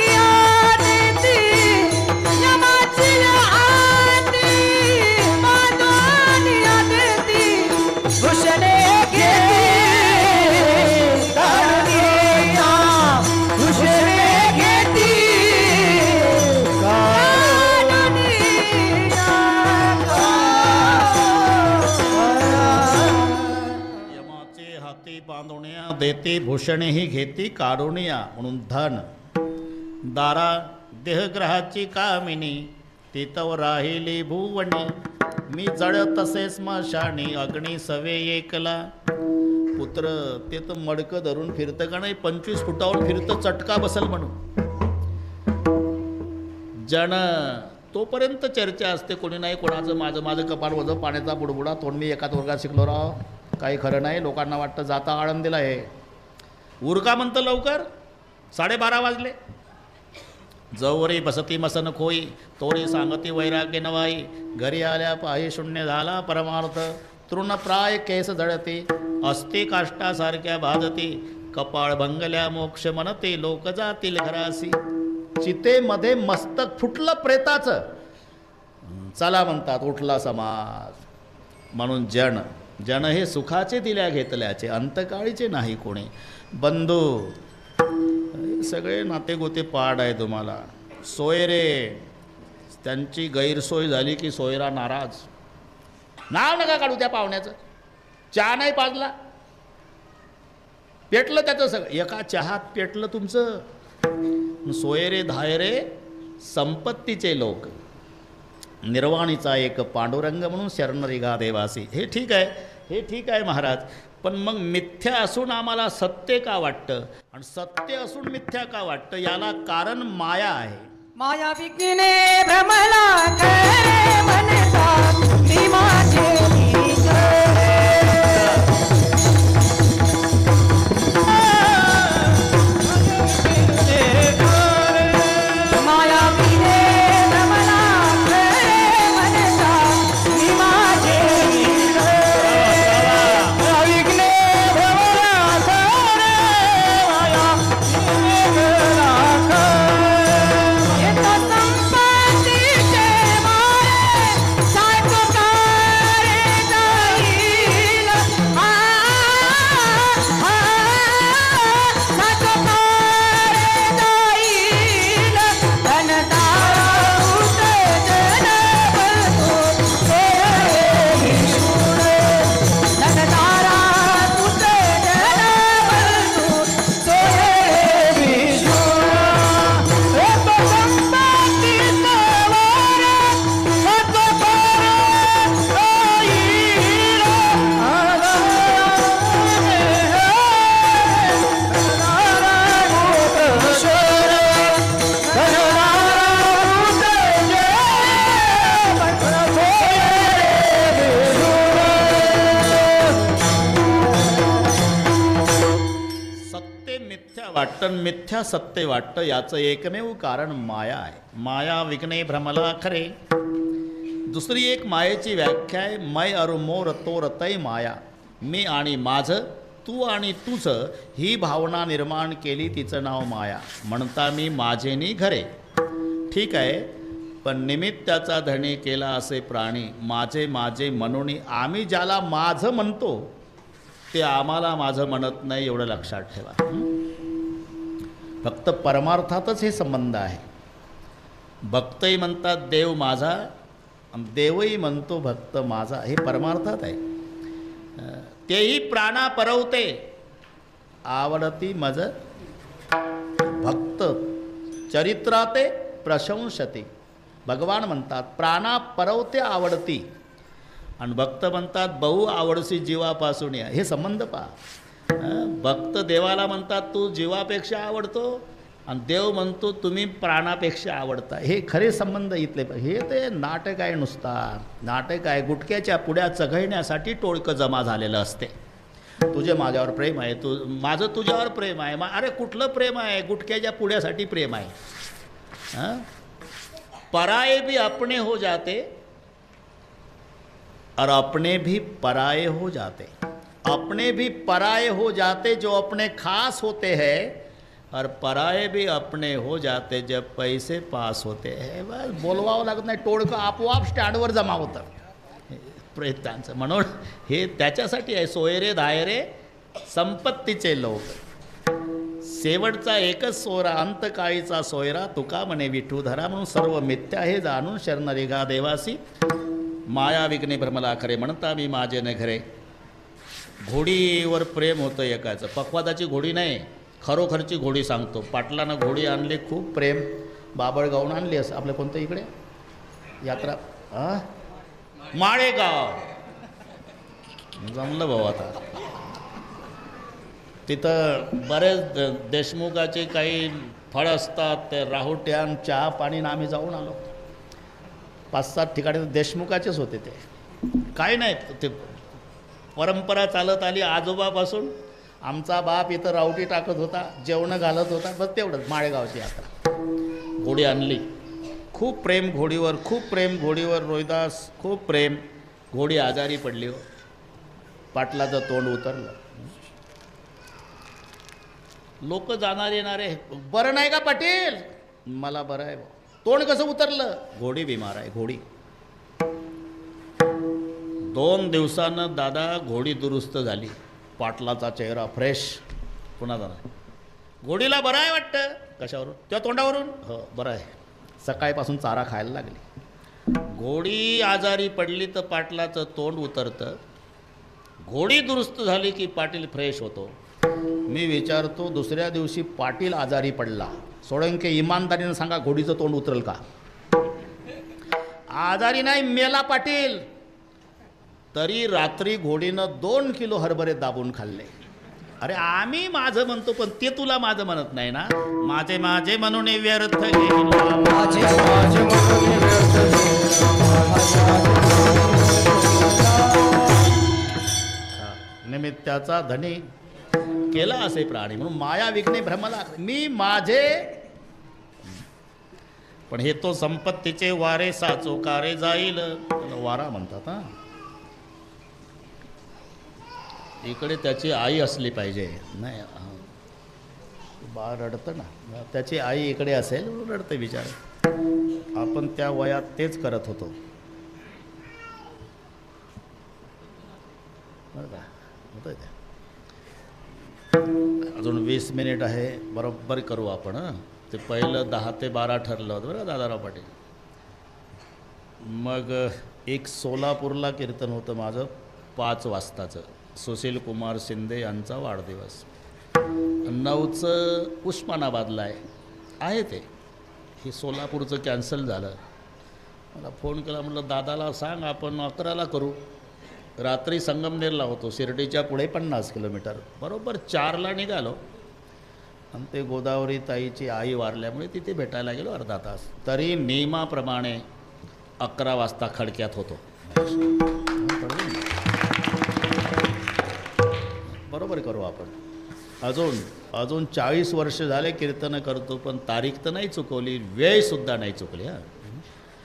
देती, यमाची हाती बांधून देती, भूषण घेती काढणिया, भूषण घेती यमाचे हाती बांधण्या देती, भूषणेही घेती काढुनिया. म्हणून धन दारा देहग्रहाची कामिनी, तिथवर राहिली भुवणी. मी जळ तसे स्मशानी, अग्नी सवे एकला. पुत्र ते तर मडकं धरून फिरतं का नाही, 25 फुटावरून फिरतं, चटका बसल म्हणून. जण तोपर्यंत चर्चा असते, कोणी नाही कोणाचं, माझं माझं कपाळ वजं, पाण्याचा बुडबुडा. तोंड मी एकाच वर्गात शिकलो राव, काही खरं नाही. लोकांना वाटतं जाता आळंदीला आहे. उरका म्हणतं लवकर, 12:30 वाजले. जवरी बसती मसन खोई, तोरी सांगती वैराग्य नवाई. घरी आल्या पाही शून्य झाला परमार्थ, तृणप्राय केस जळती, अस्ति काष्टासारख्या भाजती. कपाळ भंगल्या मोक्ष म्हणते, लोक जातील घरासी. चितेमध्ये मस्तक फुटलं प्रेताचं, चला म्हणतात उठला समाज. म्हणून जन हे सुखाचे दिल्या घेतल्याचे, अंतकाळीचे नाही कोणी. बंधू सगळे नातेगोते पाड आहे तुम्हाला. सोयरे, त्यांची गैरसोय झाली की सोयरा नाराज. नाव नका काढू त्या पाहुण्याचं, चहा नाही पाजला, पेटलं त्याचं सगळं. एका चहात पेटलं तुमचं. सोयरे धायरे संपत्तीचे लोक, निर्वाणीचा एक पांडुरंग म्हणून शरण रिघा देवासी. हे ठीक आहे, हे ठीक आहे महाराज, पण मग मिथ्या असून आम्हाला सत्य का वाटतं, आणि सत्य असून मिथ्या का वाटतं, याला कारण माया आहे. माया विघ्ने भ्रमला करे म्हणता, ती माझे संपत्तीचे मारे, सायको वाटतं आणि मिथ्या सत्य वाटतं, याचं एकमेव कारण माया आहे. माया विघ्ने भ्रमला खरे. दुसरी एक मायेची व्याख्या आहे, मै अरु मोर तोर तै माया. मी आणि माझं, तू आणि तुझं ही भावना निर्माण केली, तिचं नाव माया. म्हणता मी माझेनी घरे. ठीक आहे, पण निमित्ताचा धणी केला असे प्राणी. माझे माझे म्हणून आम्ही ज्याला माझं म्हणतो ते आम्हाला माझं म्हणत नाही, एवढं लक्षात ठेवा. फक्त परमार्थातच हे संबंध आहे. भक्तही म्हणतात देव माझा, देवही म्हणतो भक्त माझा, हे परमार्थात आहे. तेही प्राणा परवते आवडती मज भक्त चरित्राते प्रशंसते. भगवान म्हणतात प्राणा परवते आवडती, आणि भक्त म्हणतात बहु आवडसी जीवापासून या. हे संबंध पहा. भक्त देवाला म्हणतात तू जीवापेक्षा आवडतो, आणि देव म्हणतो तुम्ही प्राणापेक्षा आवडता. हे खरे संबंध इथले. हे ते नाटक आहे, नुसता नाटक आहे. गुटक्याच्या पुड्या चघळण्यासाठी टोळकं जमा झालेलं असते. तुझे माझ्यावर प्रेम आहे, तू माझं तुझ्यावर प्रेम आहे. अरे कुठलं प्रेम आहे? गुटक्याच्या पुड्यासाठी प्रेम आहे. हां, पराये भी अपने हो जाते और अपने भी पराये हो जाते. अपने भी पराये हो जाते जो अपने खास होते हैं, और पराये भी अपने हो जाते जब पैसे पास होते हैं. बस बोलवावं लागत नाही, टोळकं आपोआप स्टँडवर जमा होतं प्रेतांचं. म्हणून हे त्याच्यासाठी आहे. सोयरे दायरे संपत्तीचे लोक. शेवटचा एकच सोयरा, अंतकाळीचा सोयरा. तुका म्हणे विठूधरा. म्हणून सर्व मिथ्या हे जाणून शरण रेगा देवासी. माया विघ्ने भ्रमला खरे. म्हणता मी माझे न घरे. घोडीवर प्रेम होतं एकाचं. पक्वादाची घोडी नाही, खरोखरची घोडी सांगतो. पाटलानं घोडी आणली, खूप प्रेम. बाबळगावून आणली असं आपल्या कोणतं इकडे यात्रा, माळेगाव. जमलं भाऊ आता. तिथं बरेच देशमुखाचे काही फळ असतात, ते राहुट्यान चहा पाणी ना. आम्ही जाऊन आलो. 5-7 ठिकाणी देशमुखाचेच होते ते. काय नाही, ते परंपरा चालत आली आजोबापासून. आमचा बाप इथं रावटी टाकत होता, जेवणं घालत होता, बस तेवढंच. माळेगावची यात्रा. घोडी आणली, खूप प्रेम घोडीवर, खूप प्रेम घोडीवर. रोहिदास खूप प्रेम. घोडी आजारी पडली. हो, पाटलाचं तोंड उतरलं. लोक जाणार येणारे, बरं नाही का पाटील? मला बरं आहे. तोंड कसं उतरलं? घोडी बिमार आहे. घोडी 2 दिवसानं दादा घोडी दुरुस्त झाली. पाटलाचा चेहरा फ्रेश. पुन्हा जाणार. घोडीला बरं आहे वाटतं. कशावरून? त्या तोंडावरून. हो बरं आहे. सकाळपासून चारा खायला लागली. घोडी आजारी पडली तर पाटलाचं तोंड उतरतं. घोडी दुरुस्त झाली की पाटील फ्रेश होतो. मी विचारतो, दुसऱ्या दिवशी पाटील आजारी पडला, सोळंके इमानदारीनं सांगा घोडीचं तोंड उतरल का? आजारी नाही, मेला पाटील. तरी रात्री घोडीनं 2 किलो हरभरे दाबून खाल्ले. अरे आम्ही माझं म्हणतो, पण ते तुला माझं म्हणत नाही ना. माझे माझे म्हणून व्यर्थ गेला. माझे माझे म्हणून व्यर्थ निमित्ताचा धनी केला असे प्राणी. म्हणून माया विघ्ने भ्रमला. मी माझे, पण हे तो संपत्तीचे वारे साचोकारे जाईल. वारा म्हणतात. हा, इकडे त्याची आई असली पाहिजे. नाही, बाळ रडतं ना, त्याची आई इकडे असेल म्हणून रडते विचार. आपण त्या वयात तेच करत होतो. बरं का? होतं ते. अजून 20 मिनिट आहे, बरोबर करू आपण. ते पहिलं 10 ते 12 ठरलं होतं बरं दादाराव पाटील. मग एक सोलापूरला कीर्तन होतं माझं 5 वाजताचं. सुशील कुमार शिंदे यांचा वाढदिवस. 9चं उस्मानाबादला आहे ते. हे सोलापूरचं कॅन्सल झालं. मला फोन केला, म्हटलं दादाला सांग आपण 11ला करू. रात्री संगमनेरला होतो, शिर्डीच्या पुढे 50 किलोमीटर. बरोबर 4ला निघालो, आणि ते गोदावरी ताईची आई वारल्यामुळे तिथे भेटायला गेलो अर्धा तास. तरी नियमाप्रमाणे 11 वाजता खडक्यात होतो. बरोबर करू आपण. अजून 40 वर्ष झाले कीर्तनं करतो, पण तारीख तर नाही चुकवली, वेळसुद्धा नाही चुकली.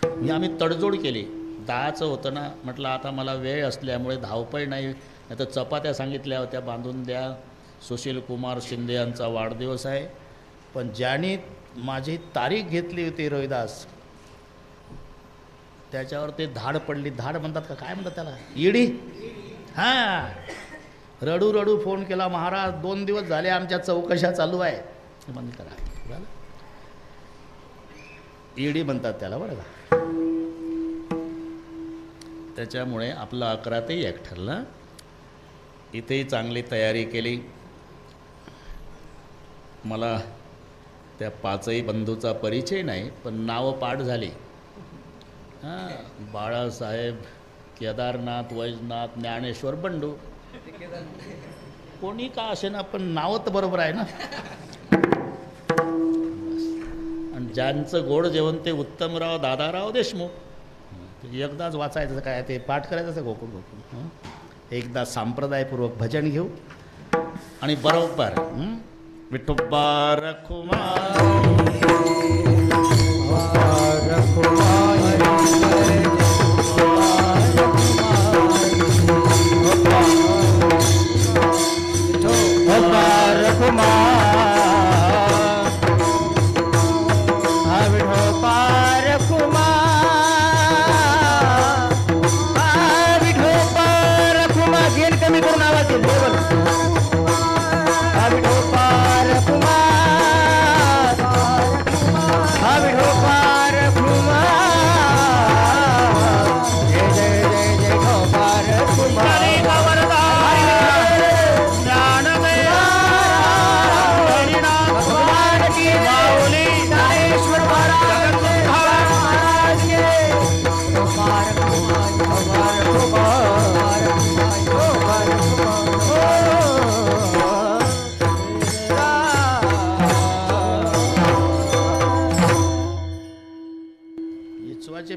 मी आम्ही तडजोड केली. 10चं होतं ना, म्हटलं आता मला वेळ असल्यामुळे धावपळ नाही तर चपात्या सांगितल्या होत्या बांधून द्या. सुशील कुमार शिंदे यांचा वाढदिवस आहे. पण ज्यांनी माझी तारीख घेतली होती रोहिदास, त्याच्यावर ते धाड पडली. धाड म्हणतात का काय म्हणतात त्याला, ईडी. हां, रडू रडू फोन केला, महाराज 2 दिवस झाले आमच्या चौकशा चालू आहे. बंद करा. झालं, ईडी म्हणतात त्याला बरं का. त्याच्यामुळे आपलं 11 ते 1 ठरलं. इथेही चांगली तयारी केली. मला त्या 5ही बंधूचा परिचय नाही, पण नावं पाठ झाली. हां, बाळासाहेब, केदारनाथ, वैजनाथ, ज्ञानेश्वर, बंडू. कोणी का असे ना, पण नावं तर बरोबर आहे ना. आणि ज्यांचं गोड जेवण ते उत्तमराव दादाराव देशमुख. एकदाच वाचायचं काय, ते पाठ करायचं गोकुळ गोकुळ. एकदा संप्रदायपूर्वक भजन घेऊ आणि बरोबर विठोबा रखुमाई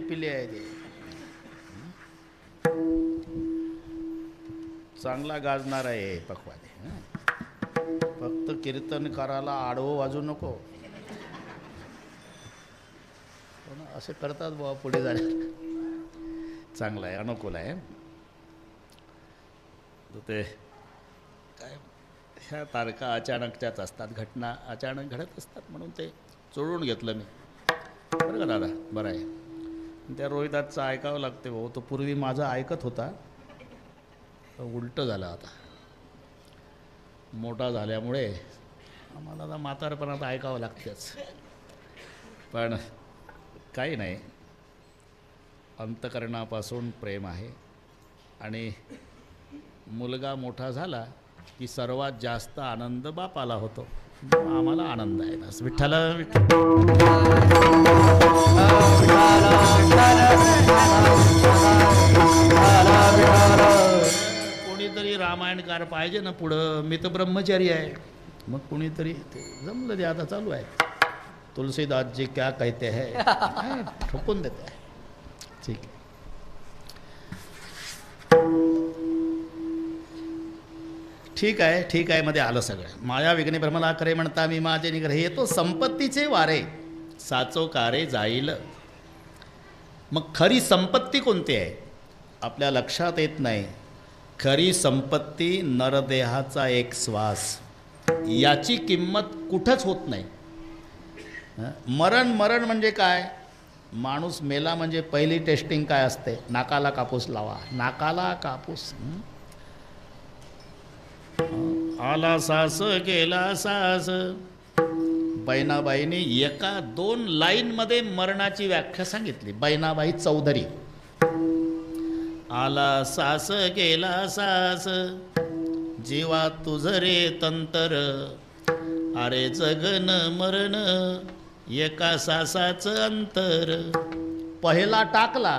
पिले आहे ते. चांगला गाजणार आहे पखवादे. फक्त कीर्तनकाराला आडवं वाजू नको. असे करतात बाबा पुढे जाण्या. चांगलं आहे, अनुकूल आहे. ते काय, ह्या तारखा अचानकच्याच असतात, घटना अचानक घडत असतात, म्हणून ते चोळून घेतलं मी. बरं का दादा, बरं आहे. त्या रोहिदासचं ऐकावं लागते भाऊ. तो पूर्वी माझं ऐकत होता, उलटं झालं आता. मोठा झाल्यामुळे आम्हाला आता म्हातारपणात ऐकावं लागतेच. पण काही नाही, अंतकरणापासून प्रेम आहे. आणि मुलगा मोठा झाला की सर्वात जास्त आनंद बापाला होतो. आम्हाला आनंद आहे बस. विठ्ठल कोणीतरी रामायणकार पाहिजे ना पुढं. मी तर ब्रह्मचारी आहे. मग कोणीतरी जमलं ते आता चालू आहे. तुलसीदास जी क्या कहते हैं, ठोकून देते आहे. ठीक आहे. ठीक आहे मध्ये आलं सगळं. माया विघ्ने भ्रमला करे म्हणता मी माझे निग्रह. येतो संपत्तीचे वारे साचो कारे जाईल. मग खरी संपत्ती कोणती आहे आपल्या लक्षात येत नाही. खरी संपत्ती नरदेहाचा एक श्वास. याची किंमत कुठंच होत नाही. मरण म्हणजे काय? माणूस मेला म्हणजे पहिली टेस्टिंग काय असते? नाकाला कापूस लावा. नाकाला कापूस. आला सास गेला सास. बैनाबाईने एका 2 लाईनमध्ये मरणाची व्याख्या सांगितली. बैनाबाई चौधरी. आला सास गेला सास, जीवा तुझ रे तंतर. अरे जगन मरण एका सासाचं अंतर. पहिला टाकला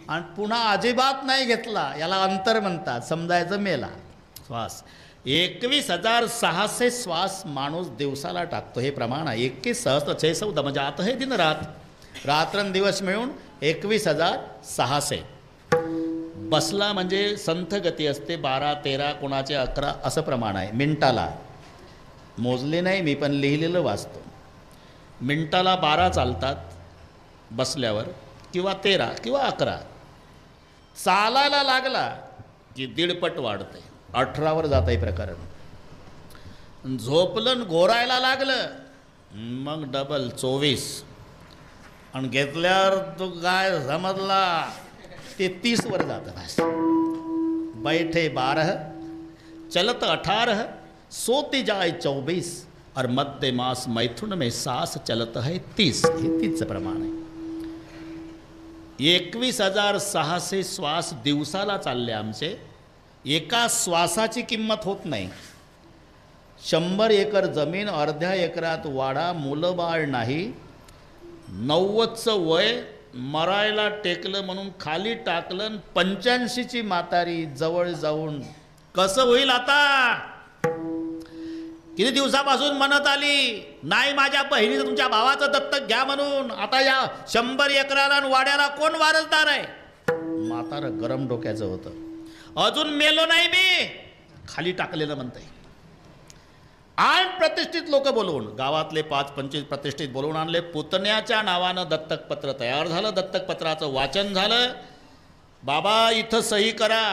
आणि पुन्हा अजिबात नाही घेतला, याला अंतर म्हणतात. समजायचं मेला. श्वास 21,600 श्वास माणूस दिवसाला टाकतो. हे प्रमाण आहे. 21,614 म्हणजे आता हे दिन रात, रात्रंदिवस मिळून 21,600. बसला म्हणजे संथ गती असते. 12, 13, कोणाचे 11 असं प्रमाण आहे मिनिटाला. मोजले नाही मी, पण लिहिलेलं वाचतो. मिनटाला 12 चालतात बसल्यावर, किंवा 13 किंवा 11. चालायला लागला की 1.5 पट वाढते, 18वर जात आहे प्रकरण. झोपलं घोरायला लागलं मग डबल 24. आणि घेतल्यावर तो काय समजला ते 30वर जातं. बस बैठे 12, चलत 18, सोते जाए 24, और मध्य मास मैथुन में सांस चलत है 30. हे 30चं प्रमाण आहे. 21,600 श्वास दिवसाला चालले आमचे. एका श्वासाची किंमत होत नाही. 100 एकर जमीन अर्ध्या एकरात वाढा, मुलं बाळ नाही. 90चं वय मरायला टेकलं म्हणून खाली टाकलं. 85ची म्हातारी जवळ जाऊन कसं होईल आता? किती दिवसापासून म्हणत आली नाही माझ्या बहिणीचं तुमच्या भावाचं दत्तक घ्या म्हणून. आता या 100 एकराला आणि वाड्याला कोण वारसदार आहे? म्हातारं गरम डोक्याचं होतं. अजून मेलो नाही मी, खाली टाकलेलं म्हणतंय. 8 प्रतिष्ठित लोक बोलवून, गावातले 5-25 प्रतिष्ठित बोलवून आणले. पुतण्याच्या नावानं दत्तकपत्र तयार झालं. दत्तकपत्राचं वाचन झालं. बाबा इथं सही करा.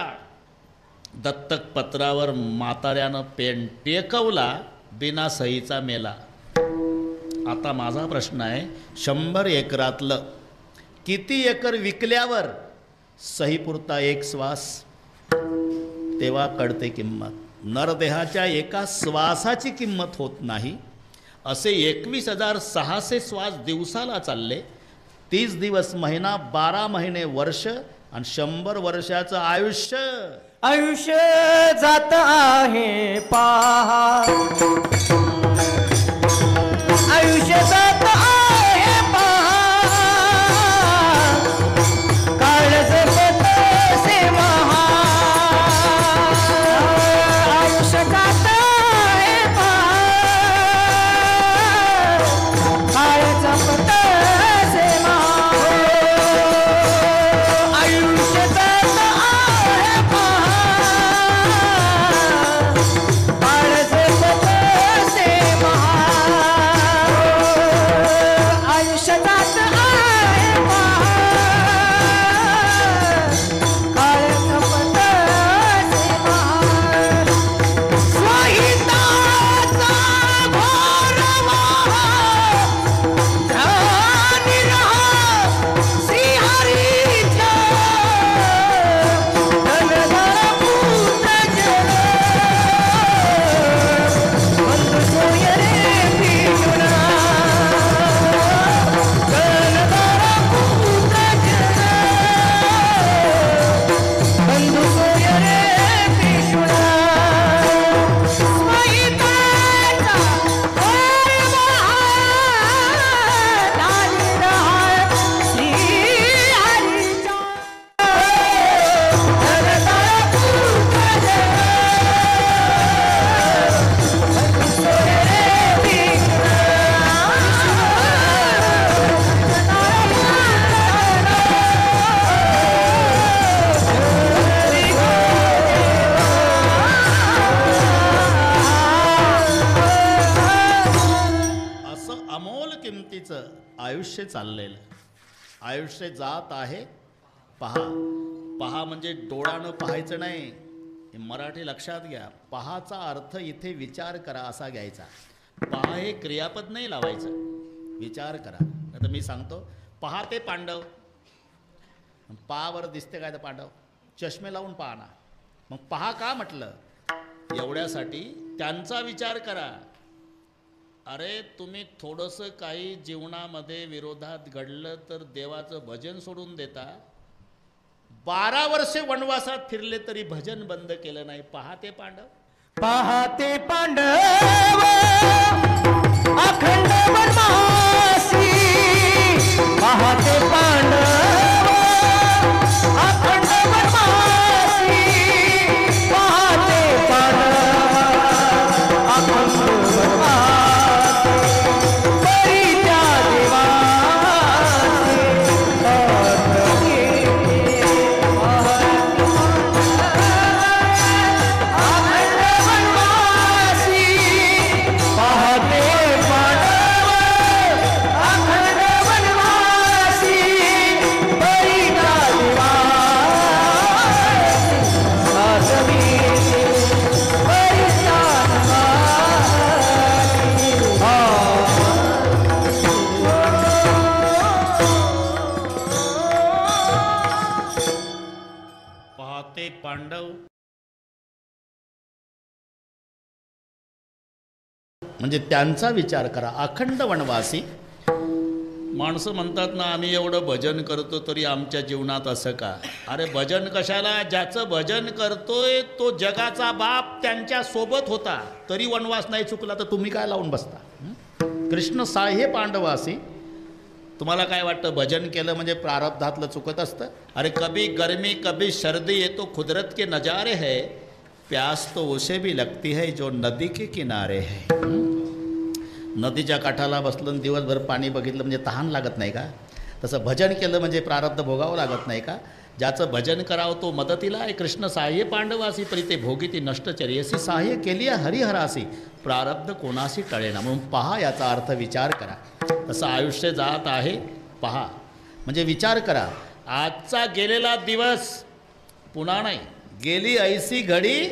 दत्तकपत्रावर म्हाताऱ्यानं पेन टेकवला, बिना सहीचा मेला. आता माझा प्रश्न आहे, 100 एकरातलं किती एकर विकल्यावर सहीपुरता एक श्वास? तेव्हा कळते किंमत. नरदेहाच्या एका श्वासाची किंमत होत नाही. असे 21,600 श्वास दिवसाला चालले. 30 दिवस महिना, 12 महिने वर्ष, आणि 100 वर्षाचं आयुष्य. आयुष्य जात आहे पहा, आयुष्य जात आहे पहा, काळज पतसे महा. आयुष्य जात आहे पहा, काळज पतसे महा. आयुष्य जात आहे पहा, काळज पतसे महा. आयुष्य जात आहे पहा, काळज पतसे महा. स्वाहिताचा घोर मोह, ध्यानी रहा श्रीहरीच्या. धनधर पुत्र जन, बंधु सोय रे भीषुणा. धनधर पुत्र जन, बंधु सोय रे भीषुणा. स्वाहिताचा घोर मोह, ध्यानी रहा श्रीहरीच्या. धनधर पुत्र जन, बंधु सोय रे भीषुणा. असं अमोल किमतीचं आयुष्य चाललेलं. आयुष्य जात आहे पहा. पहा म्हणजे डोळ्यानं पाहायचं नाही, हे मराठी लक्षात घ्या. पहाचा अर्थ इथे विचार करा असा घ्यायचा. पहा हे क्रियापद नाही लावायचं, विचार करा. आता मी सांगतो, पहा ते पांडव. पावर दिसते काय तर पांडव, चष्मे लावून पहा ना. मग पहा का म्हटलं? एवढ्यासाठी त्यांचा विचार करा. अरे तुम्ही थोडंसं काही जीवनामध्ये विरोधात घडलं तर देवाचं भजन सोडून देता. 12 वर्षे वनवासात फिरले तरी भजन बंद केलं नाही. पहा ते पांडव. पाहते पांडव अखंड वनवासी, पाहते पांडव अखंड वनवासी, पाहते पांडव अखंड वनवासी. तरी त्या देवाचे पाहते अखंड वनवासी, पांडव म्हणजे त्यांचा विचार करा. अखंड वनवासी माणसं म्हणतात ना, आम्ही एवढं भजन करतो तरी आमच्या जीवनात असं का? अरे भजन कशाला? ज्याचं भजन करतोय तो जगाचा बाप त्यांच्या सोबत होता, तरी वनवास नाही चुकला, तर तुम्ही काय लावून बसता? कृष्ण साहे पांडवासी. तुम्हाला काय वाटतं भजन केलं म्हणजे प्रारब्धातलं चुकत असतं? अरे कभी गर्मी कभी सर्दी ये तो कुदरत के नजारे है, प्यास तो उसे भी लगती है जो नदी के किनारे है. नदीच्या काठाला बसलं दिवसभर पाणी बघितलं म्हणजे तहान लागत नाही का? तसं भजन केलं म्हणजे प्रारब्ध भोगावं लागत नाही का? ज्याचं भजन करावं तो मदतीला आहे. कृष्ण साह्य पांडवासी परिते भोगिती नष्टचर्यसी, साह्य केली हरिहरासी, प्रारब्ध कोणासी टळेना. म्हणून पहा, याचा अर्थ विचार करा. तसं आयुष्य जात आहे पहा, म्हणजे विचार करा. आजचा गेलेला दिवस पुन्हा नाही, गेली ऐसी घडी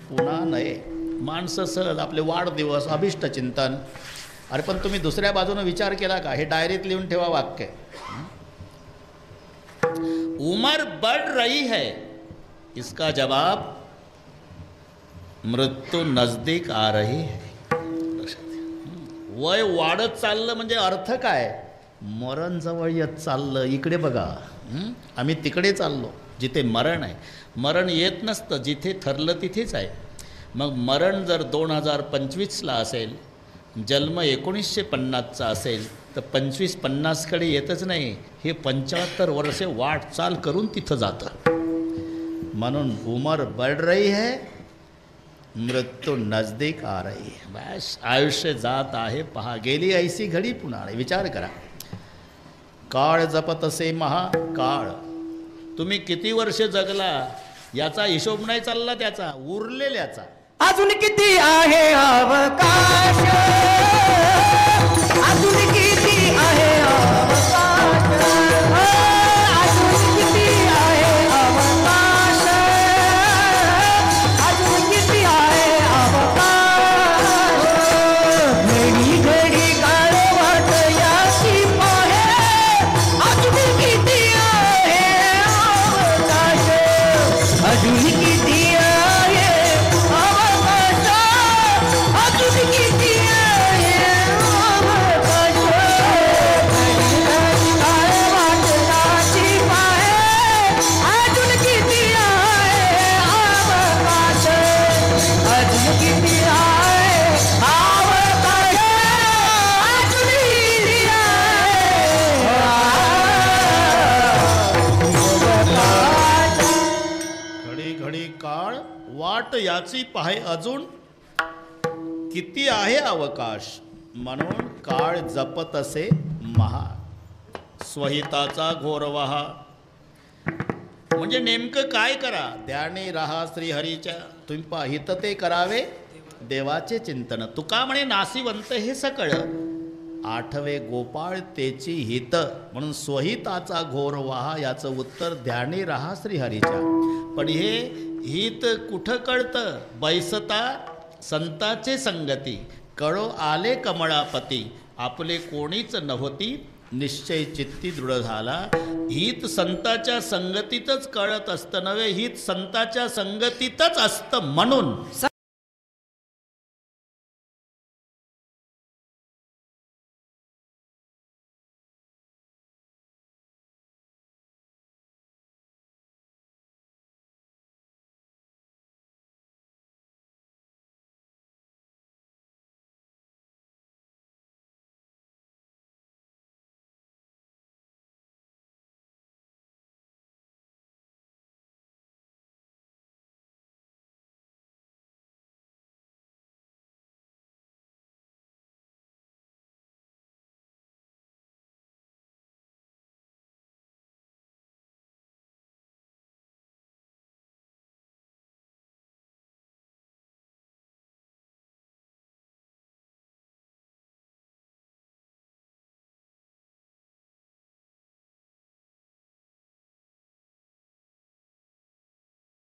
पुन्हा नाही. माणसं सहज आपले वाढदिवस, अभिष्ट चिंतन. अरे पण तुम्ही दुसऱ्या बाजूने विचार केला का? हे डायरीत लिहून ठेवा वाक्य. उमर बढ़ रही है, इसका जवाब मृत्यू नजदीक आ रही है. वय वाढत चाललं म्हणजे अर्थ काय? मरण जवळ येत चाललं. इकडे बघा, आम्ही तिकडे चाललो जिथे मरण आहे. मरण येत नसतं, जिथे ठरलं तिथेच आहे. मग मरण जर 2025ला असेल, जन्म 1950चा असेल, तर 25-50कडे येतच नाही, हे 75 वर्षे वाटचाल करून तिथं जातं. म्हणून उमर बढ़ रही है, मृत्यू नजदीक आ रही है. बस आयुष्य जात आहे पहा, गेली ऐसी घडी पुन्हा नाही. विचार करा. काळ जपतसे महाकाळ. तुम्ही किती वर्ष जगला याचा हिशोब नाही चालला, त्याचा उरलेल्याचा. अजून किती आहे अवकाश, अजून किती आहे अवकाश, अजून किती आहे अवकाश, अजून किती आहे अवकाश. घडी घडी काळ वाट याची पाहे, अजून किती आहे अवकाश, अजून किती आहे अवकाश, अजून किती आहे अवकाश. घडी घडी काळ वाट याची पाहे, अजून किती आहे अवकाश, अजून किती आहे अवकाश, अजून किती आहे. घडी घडी काळ वाट याची पाहे, अजून किती आहे अवकाश. म्हणून काळ जपत असे महा. स्वहिताचा घोरवाहा म्हणजे नेमकं काय करा? ध्यानी राहा श्रीहरीच्या. तुम्ही पाहित ते करावे देवाचे चिंतन. तुका म्हणे नासिवंत हे सकळ, आठवे गोपाळ तेची हित. म्हणून स्वहिताचा घोर वाहा याचं उत्तर ध्यानी राहा श्रीहरीच्या. पण हे हित कुठं कळतं? बैसता संताचे संगती, कळो आले कमळापती, आपले कोणीच नव्हती, निश्चय चित्ती दृढ झाला. हित संताच्या संगतीतच कळत असतं नव्हे, हित संताच्या संगतीतच असतं. म्हणून